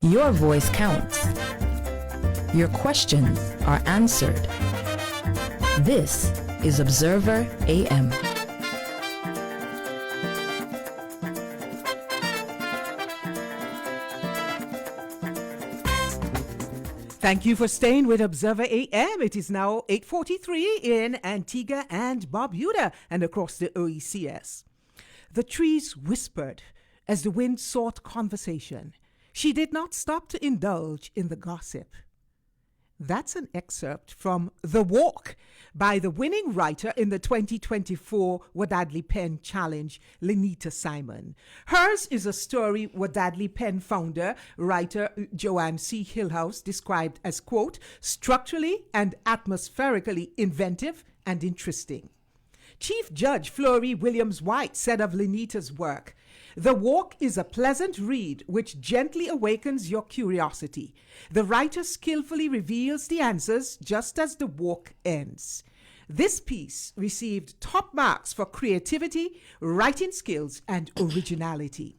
Your voice counts. Your questions are answered. This is Observer AM. Thank you for staying with Observer AM. It is now 8:43 in Antigua and Barbuda and across the OECS. The trees whispered as the wind sought conversation. She did not stop to indulge in the gossip. That's an excerpt from The Walk by the winning writer in the 2024 Wadadli Pen Challenge, Linita Simon. Hers is a story Wadadli Pen founder, writer Joanne C. Hillhouse described as, quote, structurally and atmospherically inventive and interesting. Chief Judge Flory Williams-White said of Linita's work, "The Walk is a pleasant read which gently awakens your curiosity. The writer skillfully reveals the answers just as the walk ends." This piece received top marks for creativity, writing skills, and originality.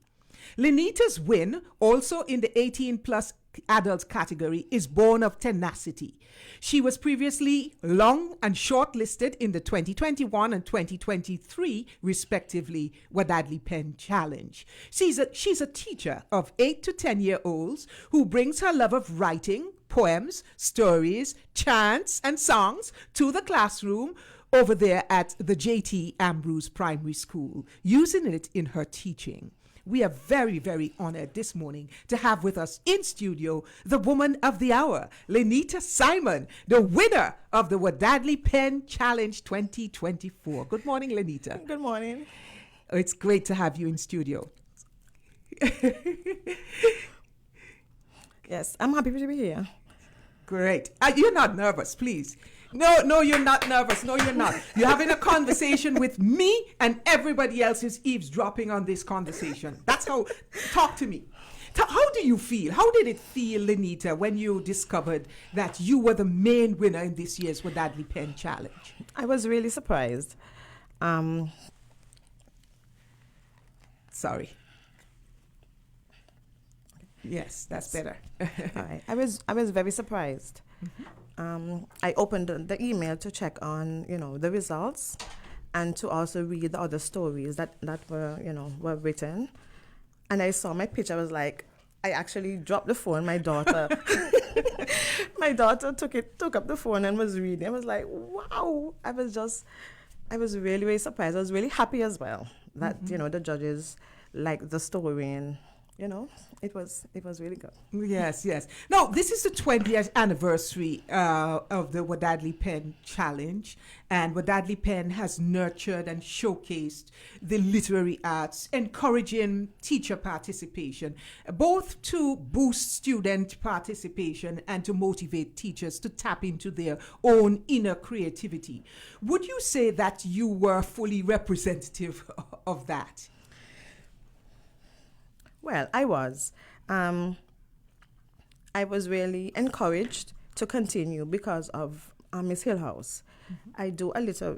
Linita's win, also in the 18-plus adult category, is born of tenacity. She was previously long and shortlisted in the 2021 and 2023, respectively, Wadadli Pen Challenge. She's a teacher of 8 to 10-year-olds who brings her love of writing, poems, stories, chants, and songs to the classroom over there at the J.T. Ambrose Primary School, using it in her teaching. We are very, very honored this morning to have with us in studio the woman of the hour, Linita Simon, the winner of the Wadadli Pen Challenge 2024. Good morning, Linita. Good morning. It's great to have you in studio. Yes, I'm happy to be here. Great. You're not nervous, please. No, you're not nervous. No, you're not. You're having a conversation with me, and everybody else is eavesdropping on this conversation. That's how. Talk to me. How do you feel? How did it feel, Linita, when you discovered that you were the main winner in this year's Wadadli Pen Challenge? I was really surprised. Sorry. Yes, that's better. All right. I was very surprised. Mm-hmm. I opened the email to check on, the results, and to also read the other stories that were written. And I saw my picture. I was like, I actually dropped the phone. My daughter, took up the phone and was reading. I was like, wow. I was really, really surprised. I was really happy as well that, the judges liked the story, and it was really good. Yes. Now, this is the 20th anniversary of the Wadadli Pen Challenge, and Wadadli Pen has nurtured and showcased the literary arts, encouraging teacher participation, both to boost student participation and to motivate teachers to tap into their own inner creativity. Would you say that you were fully representative of that? Well, I was. I was really encouraged to continue because of Miss Hillhouse. Mm-hmm. I do a little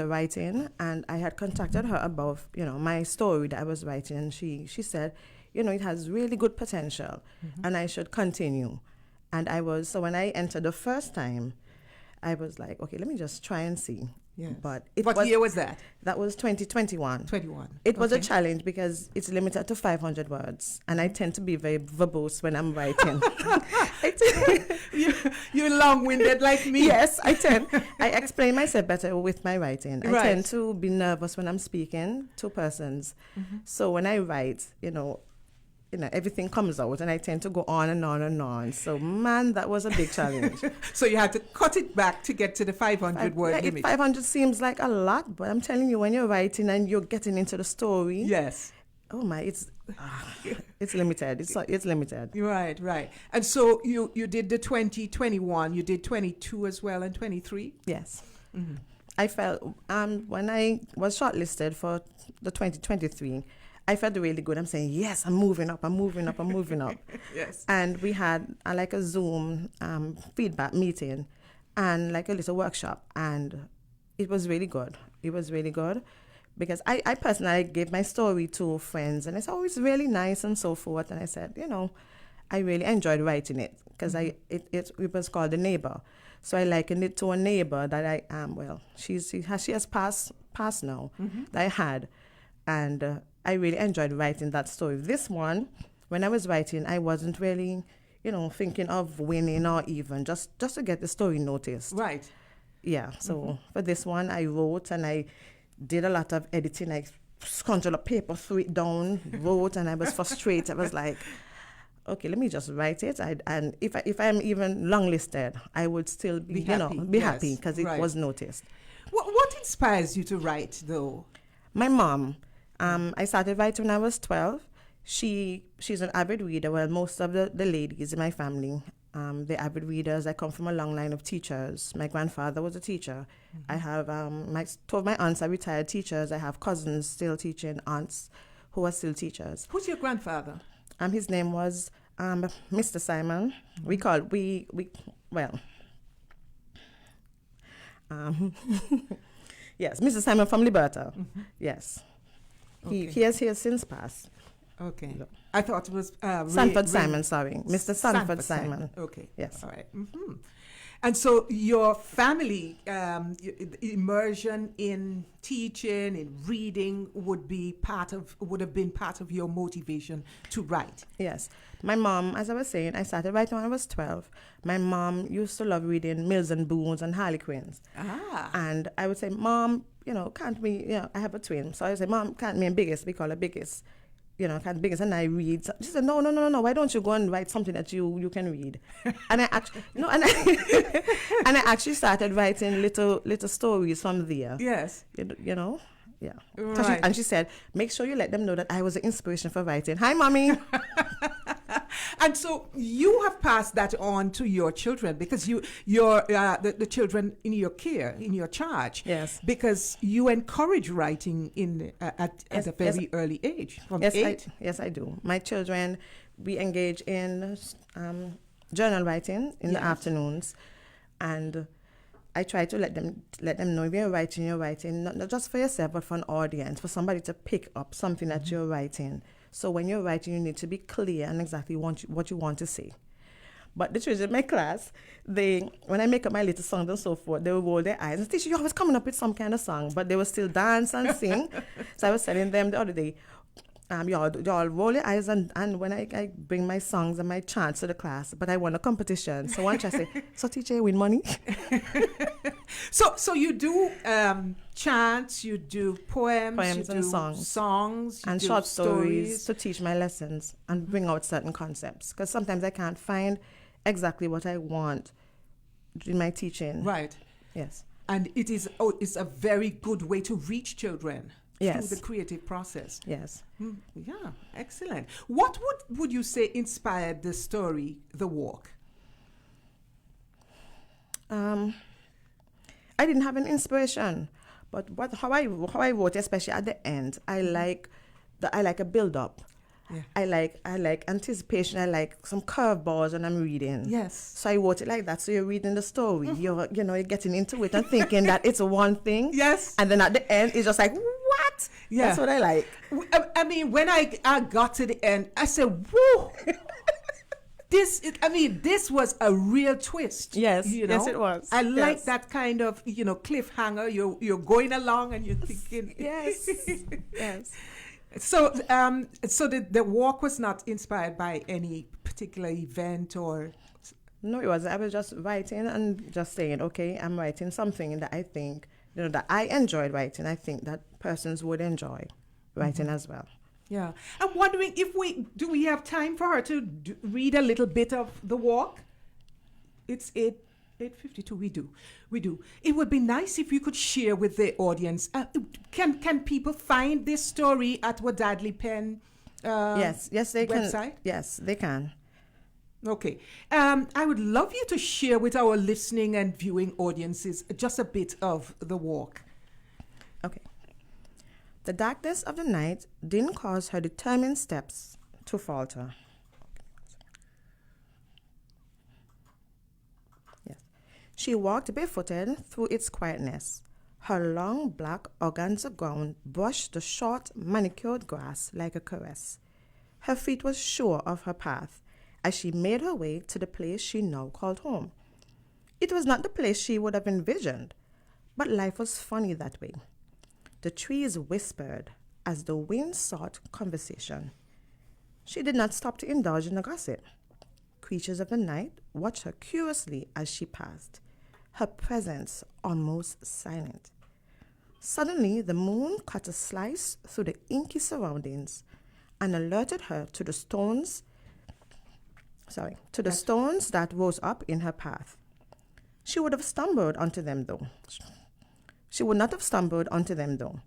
writing, and I had contacted her about, my story that I was writing, and she said, it has really good potential, and I should continue. And so when I entered the first time, I was like, okay, let me just try and see. Yes. But what year was that? That was 2021. It was a challenge because it's limited to 500 words, and I tend to be very verbose when I'm writing. You're long-winded like me. Yes, I tend. I explain myself better with my writing. I tend to be nervous when I'm speaking to persons. Mm-hmm. So when I write, everything comes out, and I tend to go on and on and on. So, man, that was a big challenge. So you had to cut it back to get to the 500-word limit. 500 seems like a lot, but I'm telling you, when you're writing and you're getting into the story, yes. Oh my, it's limited. It's limited. Right. And so you did the 2021. You did 22 as well, and 23. Yes. Mm-hmm. I felt when I was shortlisted for the 2023. I felt really good. I'm saying, yes, I'm moving up. Yes. And we had like a Zoom feedback meeting and like a little workshop. And it was really good. Because I personally gave my story to friends. And I said, oh, it's really nice and so forth. And I said, I really enjoyed writing it because it was called The Neighbor. So I likened it to a neighbor that I am. Well, she has passed now that I had, and I really enjoyed writing that story. This one, when I was writing, I wasn't really, thinking of winning or even just to get the story noticed. Right. Yeah. So for this one, I wrote and I did a lot of editing. I scrunched up paper, threw it down, wrote, and I was frustrated. I was like, okay, let me just write it. And if I'm even longlisted, I would still be happy because it was noticed. What inspires you to write, though? My mom. I started writing when I was 12. She's an avid reader. Well, most of the ladies in my family, they're avid readers. I come from a long line of teachers. My grandfather was a teacher. I have two of my aunts are retired teachers. I have cousins still teaching, aunts who are still teachers. Who's your grandfather? His name was Mr. Simon. Yes, Mr. Simon from Liberta. Yes. Okay. He has since passed. Okay. I thought it was Sanford Simon, sorry. Mr. Sanford Simon. Okay. Yes. All right. And so your family immersion in teaching, in reading would have been part of your motivation to write. Yes. My mom, as I was saying, I started writing when I was 12. My mom used to love reading Mills and Boons and Harlequins. And I would say, Mom, can't we, I have a twin. So I would say, Mom, can't me and Biggest, we call her Biggest. Can't Biggest, and I read. She said, no, why don't you go and write something that you can read? And I actually, and I actually started writing little stories from there. Yes. Yeah. Right. And she said, make sure you let them know that I was the inspiration for writing. Hi, Mommy. And so you have passed that on to your children because you're the children in your care, in your charge. Yes. Because you encourage writing at a very early age, from 8. Yes, I do. My children, we engage in journal writing in the afternoons, and I try to let them know if you're writing not just for yourself but for an audience, for somebody to pick up something that you're writing. So when you're writing, you need to be clear and exactly what you want to say. But the children in my class, when I make up my little songs and so forth, they will roll their eyes. And teacher, you're always coming up with some kind of song, but they will still dance and sing. So I was telling them the other day, y'all roll your eyes and when I bring my songs and my chants to the class, but I won a competition. So one child say, so teacher, you win money? So you do chants, you do poems you and do songs you and do short stories to teach my lessons and bring out certain concepts. Because sometimes I can't find exactly what I want in my teaching. Right. Yes. And it's a very good way to reach children. Yes. Through the creative process. Yes. Yeah, excellent. What would you say inspired the story, The Walk? I didn't have an inspiration, but how I wrote, especially at the end, I like a build up. Yeah. I like anticipation. I like some curveballs when I'm reading. Yes. So I wrote it like that. So you're reading the story. You're getting into it and thinking that it's one thing. Yes. And then at the end, it's just like, what? Yeah. That's what I like. I mean, when I got to the end, I said, whoa. This was a real twist. Yes, yes, it was. I like that kind of, cliffhanger. You're going along and you're thinking. Yes, yes. So the walk was not inspired by any particular event or. No, it wasn't. I was just writing and just saying, okay, I'm writing something that I think, that I enjoyed writing. I think that persons would enjoy writing as well. Yeah. I'm wondering if we have time for her to read a little bit of The Walk? It's 8:52. We do. It would be nice if you could share with the audience. Can people find this story at Wadadli Pen Yes, they website? can. Yes, they can. Okay. I would love you to share with our listening and viewing audiences just a bit of The Walk. Okay. The darkness of the night didn't cause her determined steps to falter. Yes. She walked barefooted through its quietness. Her long black organza gown brushed the short, manicured grass like a caress. Her feet were sure of her path, as she made her way to the place she now called home. It was not the place she would have envisioned, but life was funny that way. The trees whispered as the wind sought conversation. She did not stop to indulge in the gossip. Creatures of the night watched her curiously as she passed, her presence almost silent. Suddenly, the moon cut a slice through the inky surroundings and alerted her to the stones that rose up in her path. She would not have stumbled onto them though.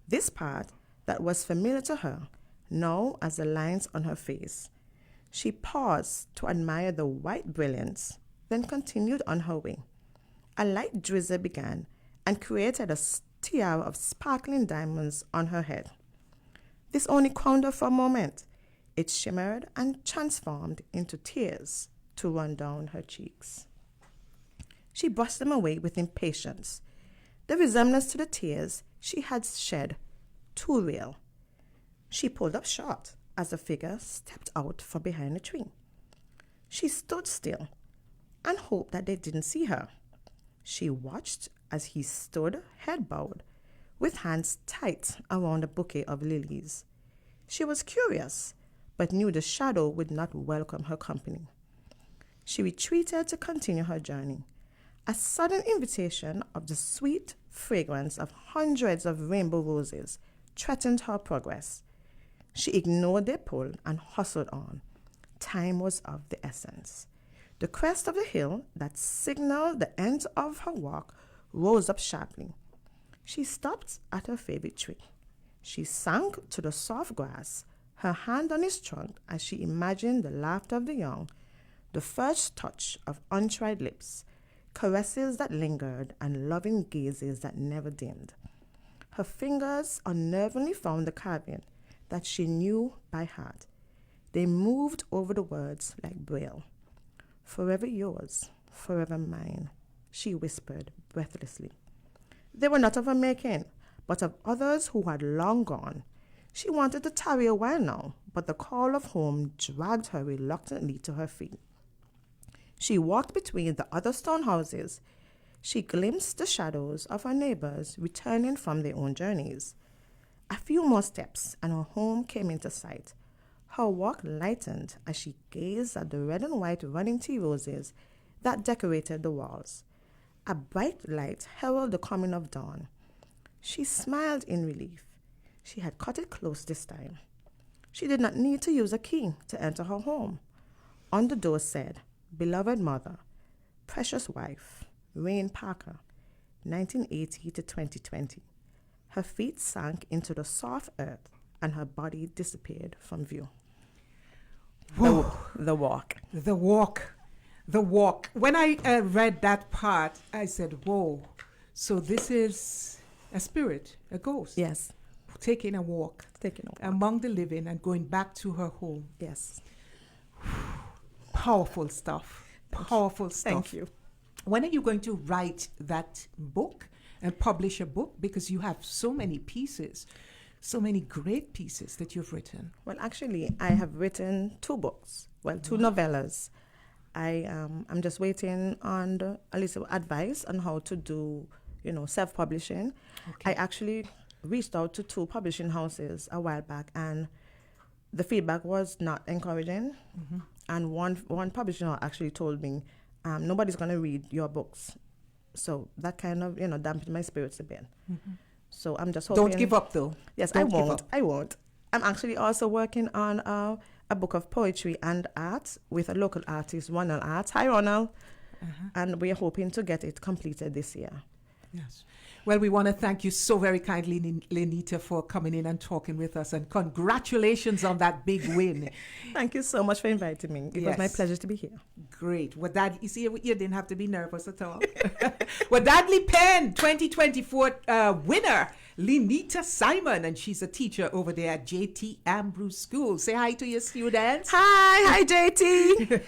This path that was familiar to her, now as the lines on her face. She paused to admire the white brilliance, then continued on her way. A light drizzle began and created a tiara of sparkling diamonds on her head. This only crowned her for a moment. It shimmered and transformed into tears to run down her cheeks. She brushed them away with impatience. The resemblance to the tears she had shed, too real. She pulled up short as a figure stepped out from behind a tree. She stood still and hoped that they didn't see her. She watched as he stood, head bowed, with hands tight around a bouquet of lilies. She was curious, but knew the shadow would not welcome her company. She retreated to continue her journey. A sudden invitation of the sweet fragrance of hundreds of rainbow roses threatened her progress. She ignored their pull and hustled on. Time was of the essence. The crest of the hill that signaled the end of her walk rose up sharply. She stopped at her favorite tree. She sank to the soft grass, her hand on its trunk as she imagined the laughter of the young, the first touch of untried lips, caresses that lingered and loving gazes that never dimmed. Her fingers unnervingly found the carving that she knew by heart. They moved over the words like braille. "Forever yours, forever mine," she whispered breathlessly. They were not of her making, but of others who had long gone. She wanted to tarry a while now, but the call of home dragged her reluctantly to her feet. She walked between the other stone houses. She glimpsed the shadows of her neighbors returning from their own journeys. A few more steps and her home came into sight. Her walk lightened as she gazed at the red and white running tea roses that decorated the walls. A bright light heralded the coming of dawn. She smiled in relief. She had cut it close this time. She did not need to use a key to enter her home. On the door said, "Beloved mother, precious wife, Rain Parker, 1980 to 2020. Her feet sank into the soft earth and her body disappeared from view. The walk. The walk. The walk. When I read that part, I said, whoa. So this is a spirit, a ghost. Yes. Taking a walk. Among the living and going back to her home. Yes. Powerful stuff. Powerful stuff. Thank you. When are you going to write that book and publish a book? Because you have so many pieces, so many great pieces that you've written. Well, actually, I have written 2 books. Well, 2 novellas. I'm just waiting on a little advice on how to do, self-publishing. Okay. I actually reached out to 2 publishing houses a while back, and the feedback was not encouraging. Mm-hmm. And one publishing house actually told me, nobody's going to read your books. So that kind of, dampened my spirits a bit. Mm-hmm. So I'm just hoping. Don't give up, though. Yes, I won't. I'm actually also working on a book of poetry and art with a local artist, Ronald Art. Hi, Ronald. Uh-huh. And we are hoping to get it completed this year. Yes. Well, we want to thank you so very kindly, Linita, for coming in and talking with us. And congratulations on that big win. Thank you so much for inviting me. It was my pleasure to be here. Great. You see, you didn't have to be nervous at all. Wadadli Penn 2024 winner, Linita Simon, and she's a teacher over there at J.T. Ambrose School. Say hi to your students. Hi, JT.